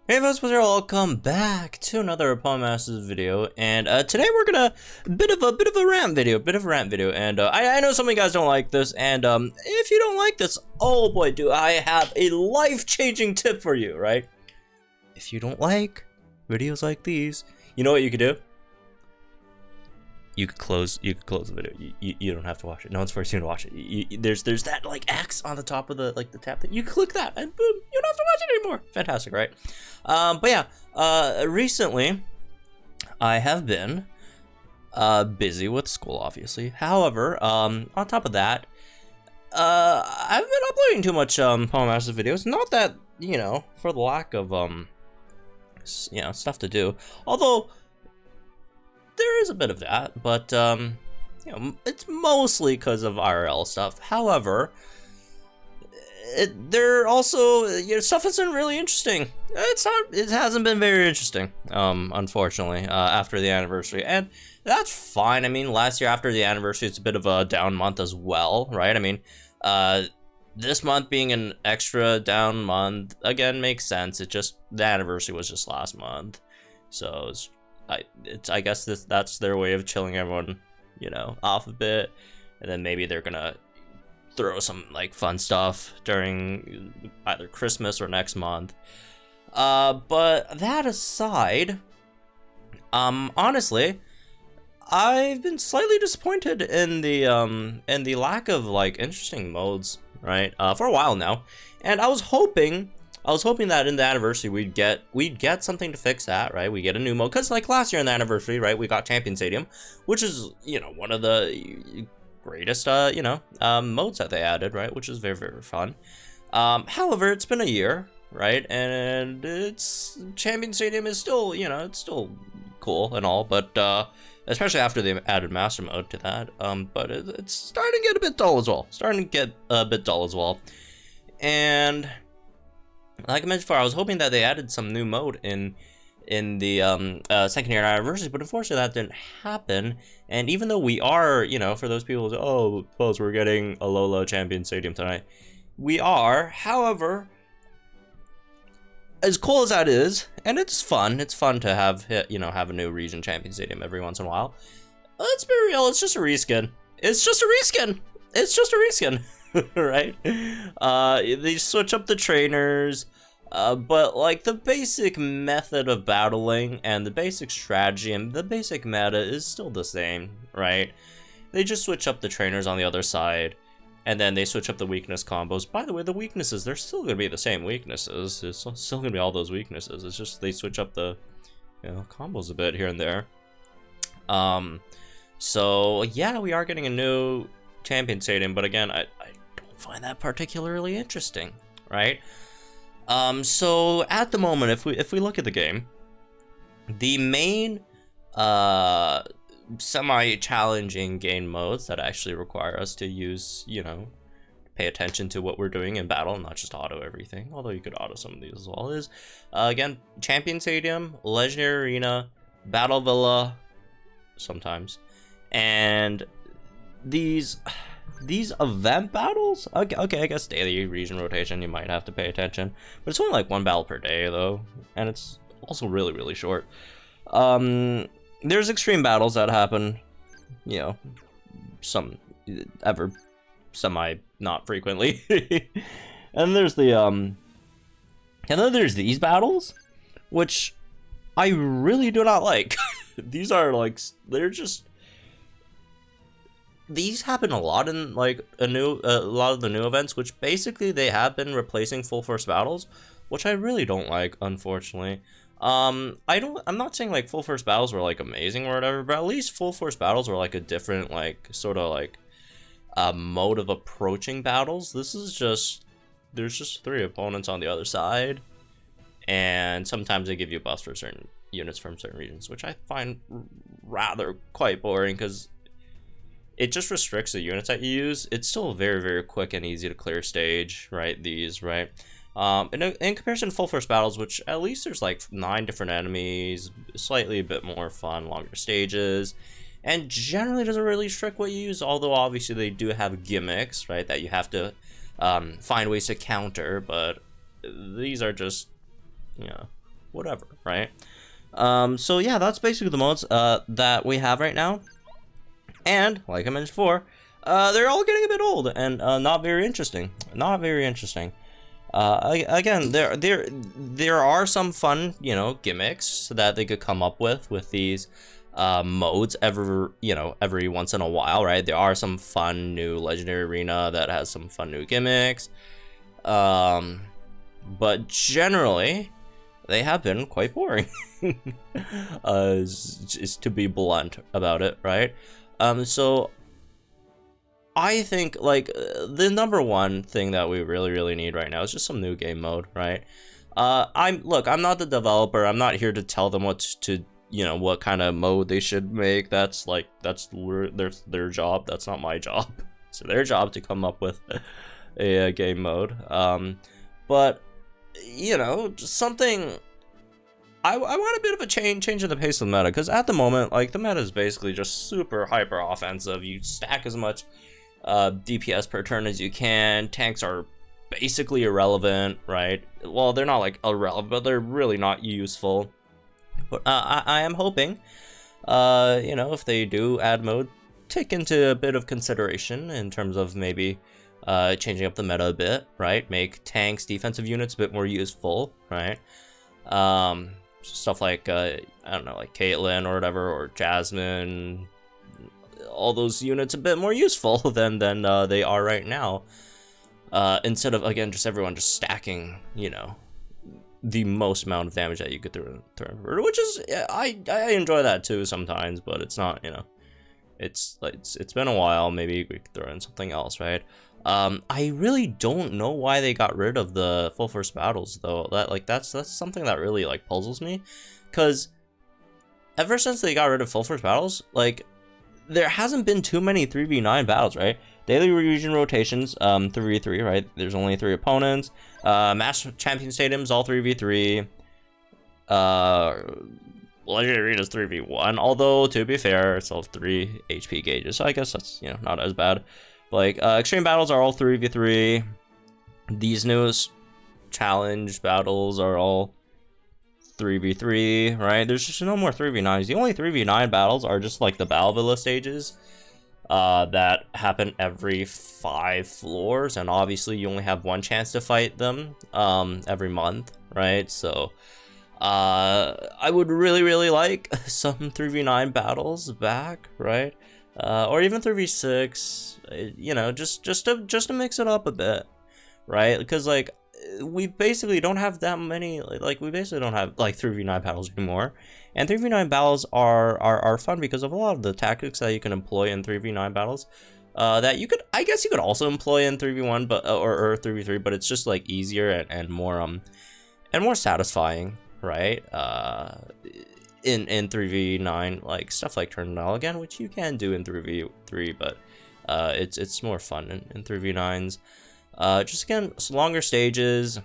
Hey folks, welcome back to another Pawn Masters video, and today we're gonna bit of a rant video, and I know some of you guys don't like this, and if you don't like this, oh boy, do I have a life-changing tip for you, right? If you don't like videos like these, you know what you could do? You could close the video. You don't have to watch it. No one's forcing you to watch it. There's that like X on the top of the tab that you click that and boom, you don't have to watch it anymore. Fantastic, right? But yeah, recently I have been busy with school, obviously. However, on top of that, I've been uploading too much Pawn Masters videos. Not that, you know, for the lack of stuff to do. Although there is a bit of that, but you know, it's mostly because of IRL stuff. However, there also, you know, stuff isn't really interesting. It hasn't been very interesting, unfortunately, after the anniversary, and that's fine. I mean, last year after the anniversary, it's a bit of a down month as well, right? I mean, this month being an extra down month again makes sense. It just, the anniversary was just last month, so I guess that's their way of chilling everyone, you know, off a bit, and then maybe they're gonna throw some like fun stuff during either Christmas or next month. But that aside, honestly, I've been slightly disappointed in the lack of like interesting modes, right? For a while now, and I was hoping that in the anniversary we'd get something to fix that, right? We get a new mode, because like last year in the anniversary, right, we got Champion Stadium, which is, you know, one of the greatest modes that they added, right, which is very, very fun. However, it's been a year, right, and Champion Stadium is still, you know, it's still cool and all, but especially after they added Master Mode to that, but it's starting to get a bit dull as well. And like I mentioned before, I was hoping that they added some new mode in the second year anniversary, but unfortunately that didn't happen. And even though we are, you know, for those people who say, oh, suppose we're getting a low Champion Stadium tonight, we are. However, as cool as that is, and it's fun to have, you know, have a new region Champion Stadium every once in a while. Let's be real, it's just a reskin. Right? They switch up the trainers, but like the basic method of battling and the basic strategy and the basic meta is still the same, right? They just switch up the trainers on the other side, and then they switch up the weakness combos. By the way, the weaknesses, they're still gonna be the same weaknesses. It's still gonna be all those weaknesses. It's just they switch up the, you know, combos a bit here and there. So yeah, we are getting a new Champion Stadium, but again, I don't find that particularly interesting, right? So at the moment, if we look at the game, the main semi-challenging game modes that actually require us to use, you know, pay attention to what we're doing in battle, not just auto everything, although you could auto some of these as well, is again Champion Stadium, Legendary Arena, Battle Villa, sometimes, and these event battles, okay, I guess daily region rotation, you might have to pay attention, but it's only like one battle per day though, and it's also really, really short. There's extreme battles that happen, you know, semi not frequently, and there's and then there's these battles, which I really do not like. These are like, these happen a lot in like a lot of the new events, which basically they have been replacing full force battles, which I really don't like, unfortunately. I'm not saying like full force battles were like amazing or whatever, but at least full force battles were like a different, like sort of like mode of approaching battles. This is just, there's just 3 opponents on the other side, and sometimes they give you buffs for certain units from certain regions, which I find rather quite boring, because it just restricts the units that you use. It's still very, very quick and easy to clear stage, right? These, right? In comparison to full force battles, which at least there's like 9 different enemies, slightly a bit more fun, longer stages, and generally doesn't really restrict what you use, although obviously they do have gimmicks, right, that you have to find ways to counter, but these are just, you know, whatever, right? So yeah, that's basically the modes that we have right now. And like I mentioned before, they're all getting a bit old and not very interesting. Not very interesting. Again, there are some fun, you know, gimmicks that they could come up with these modes every once in a while, right? There are some fun new legendary arena that has some fun new gimmicks, but generally they have been quite boring. Is to be blunt about it, right? So I think like the number one thing that we really need right now is just some new game mode, right? I'm not the developer. I'm not here to tell them what to, you know, what kind of mode they should make. That's their job. That's not my job. It's their job to come up with a game mode. But you know, just something. I want a bit of a change in the pace of the meta, because at the moment, like, the meta is basically just super hyper offensive. You stack as much DPS per turn as you can. Tanks are basically irrelevant, right? Well, they're not like irrelevant, but they're really not useful. But I am hoping, you know, if they do add mode, take into a bit of consideration in terms of maybe changing up the meta a bit, right? Make tanks, defensive units a bit more useful, right? Stuff like I don't know, like Caitlyn or whatever, or Jasmine, all those units a bit more useful than they are right now. Instead of, again, just everyone just stacking, you know, the most amount of damage that you could throw, which is, I enjoy that too sometimes, but it's not, you know, it's been a while. Maybe we could throw in something else, right? I really don't know why they got rid of the full force battles though. That's something that really like puzzles me, because ever since they got rid of full force battles, like, there hasn't been too many 3v9 battles, right? Daily region rotations, 3v3, right? There's only 3 opponents. Master Champion Stadiums, all 3v3. Legendary Arena's 3v1, although, to be fair, it's all 3 HP gauges, so I guess that's, you know, not as bad. Like, extreme battles are all 3v3. These newest challenge battles are all 3v3, right? There's just no more 3v9s. The only 3v9 battles are just like the Balvilla stages that happen every 5 floors, and obviously you only have one chance to fight them every month, right? So I would really like some 3v9 battles back, right? Or even 3v6, you know, just to mix it up a bit, right? Because like, we basically don't have that many, like, we basically don't have like 3v9 battles anymore, and 3v9 battles are fun because of a lot of the tactics that you can employ in 3v9 battles that you could, I guess you could also employ in 3v1, but or 3v3, but it's just like easier and more satisfying, right? In 3v9, like stuff like turn denial, again, which you can do in 3v3, but it's more fun in 3v9s. Just again, longer stages.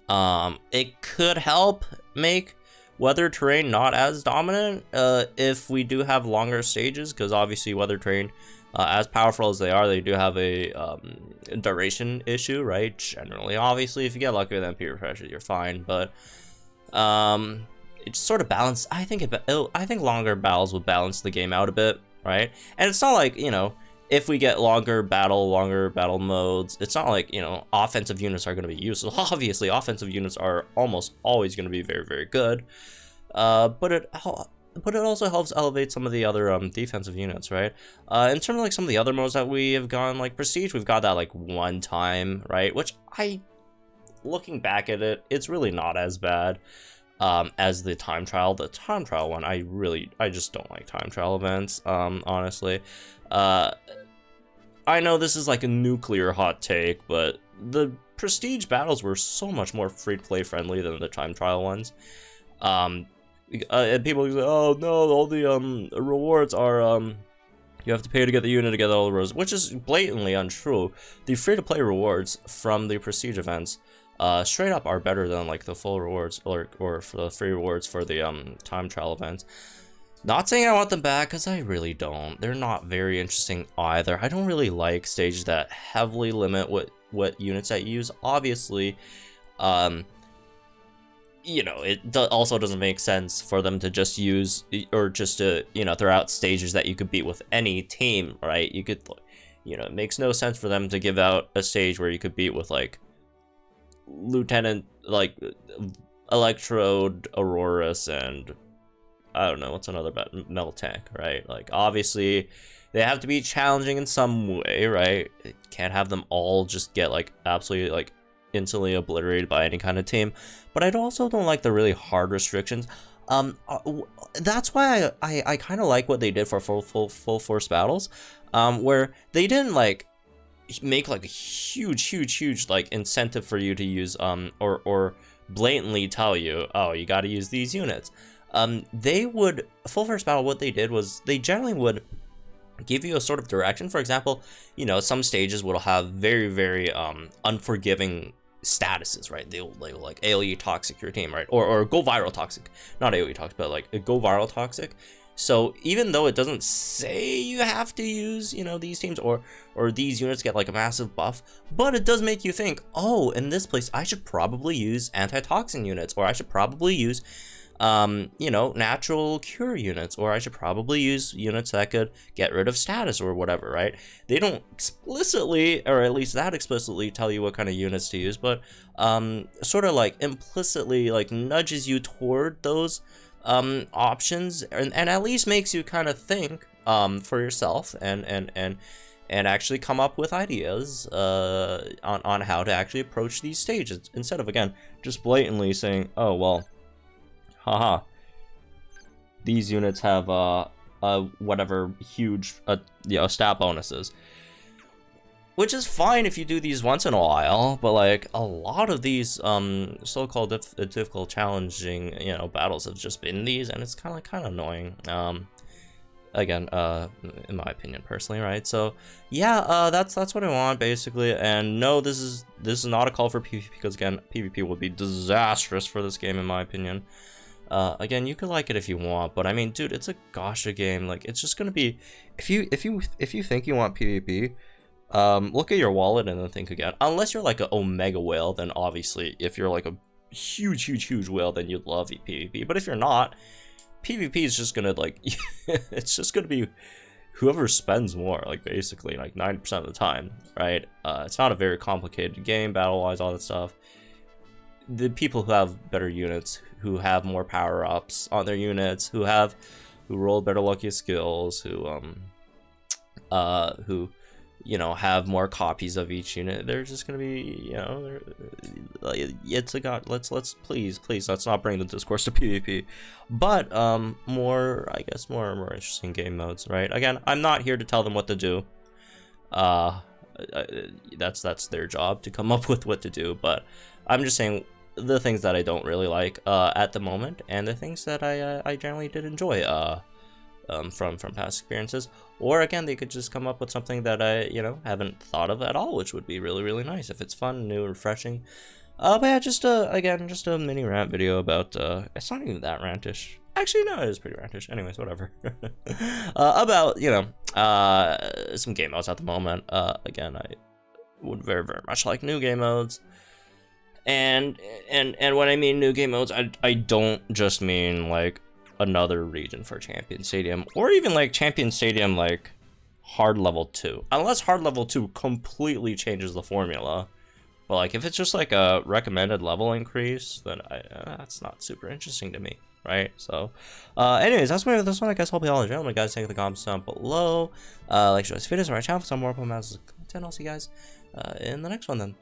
It could help make weather terrain not as dominant if we do have longer stages, because obviously weather terrain, as powerful as they do have a duration issue, right? Generally, obviously, if you get lucky with MP refreshes, you're fine, but it's sort of balanced. I think longer battles will balance the game out a bit, right? And it's not like, you know, if we get longer battle modes, it's not like, you know, offensive units are going to be useful. Obviously, offensive units are almost always going to be very good, but it also helps elevate some of the other defensive units, right? In terms of like some of the other modes that we have gone, like Prestige, we've got that like one time, right? Which looking back at it, it's really not as bad as the time trial. The time trial one, I just don't like time trial events, honestly. I know this is like a nuclear hot take, but the Prestige battles were so much more free-to-play friendly than the time trial ones. And people say, oh no, all the rewards are you have to pay to get the unit to get all the rewards, which is blatantly untrue. The free-to-play rewards from the Prestige events straight up are better than like the full rewards or for the free rewards for the time trial events. Not saying I want them back, because I really don't. They're not very interesting either. I don't really like stages that heavily limit what units I use. Obviously, you know, also doesn't make sense for them to just use, or just to, you know, throw out stages that you could beat with any team, right? You could, you know, it makes no sense for them to give out a stage where you could beat with, like, Lieutenant, like, Electrode, Aurorus, and I don't know, what's another Meltank, right? Like, obviously, they have to be challenging in some way, right? It can't have them all just get, like, absolutely, like, instantly obliterated by any kind of team. But I also don't like the really hard restrictions. That's why I kind of like what they did for full force battles, where they didn't, like, make, like, a huge, like, incentive for you to use, or blatantly tell you, oh, you got to use these units. They would, full force battle, what they did was they generally would give you a sort of direction. For example, you know, some stages will have very unforgiving statuses, right? They'll like AoE toxic your team, right? Or go viral toxic, not AoE toxic, but like go viral toxic. So even though it doesn't say you have to use, you know, these teams or these units get like a massive buff, but it does make you think, oh, in this place I should probably use anti-toxin units, or I should probably use you know, natural cure units, or I should probably use units that could get rid of status or whatever, right? They don't explicitly, or at least that explicitly, tell you what kind of units to use, but sort of like implicitly like nudges you toward those options, and at least makes you kind of think for yourself and actually come up with ideas on how to actually approach these stages, instead of, again, just blatantly saying, oh, well, haha, these units have whatever huge you know, stat bonuses, which is fine if you do these once in a while, but like a lot of these so-called difficult, challenging, you know, battles have just been these, and it's kind of annoying. Again, in my opinion, personally, right? So yeah, that's what I want basically. And no, this is not a call for PvP, because again, PvP would be disastrous for this game in my opinion. Again, you could like it if you want, but I mean, dude, it's a gacha game. Like, it's just gonna be, if you think you want PvP, look at your wallet and then think again. Unless you're like an Omega whale, then obviously, if you're like a huge whale, then you'd love PvP. But if you're not, PvP is just gonna, like, it's just gonna be whoever spends more, like, basically, like 90% of the time, right? It's not a very complicated game, battle-wise, all that stuff. The people who have better units, who have more power-ups on their units, who roll better lucky skills, who you know, have more copies of each unit, they're just gonna be, you know, it's a god. Let's please let's not bring the discourse to PvP, but more, I guess, more interesting game modes, right? Again, I'm not here to tell them what to do. That's their job to come up with what to do, but I'm just saying the things that I don't really like at the moment, and the things that I generally did enjoy from past experiences. Or again, they could just come up with something that I, you know, haven't thought of at all, which would be really nice if it's fun, new, refreshing. But yeah, again, just a mini rant video about it's not even that rantish. Actually, no, it is pretty rantish. Anyways, whatever. About, you know, some game modes at the moment. Again, I would very much like new game modes. And when I mean new game modes, I don't just mean like another region for Champion Stadium, or even like Champion Stadium like hard level 2, unless hard level 2 completely changes the formula. But like, if it's just like a recommended level increase, then that's not super interesting to me, right? So anyways, that's my this one. I guess I'll be all in gentlemen, guys. Take the comments down below, like, share this video, subscribe to my channel for some more content. I'll see you guys in the next one then.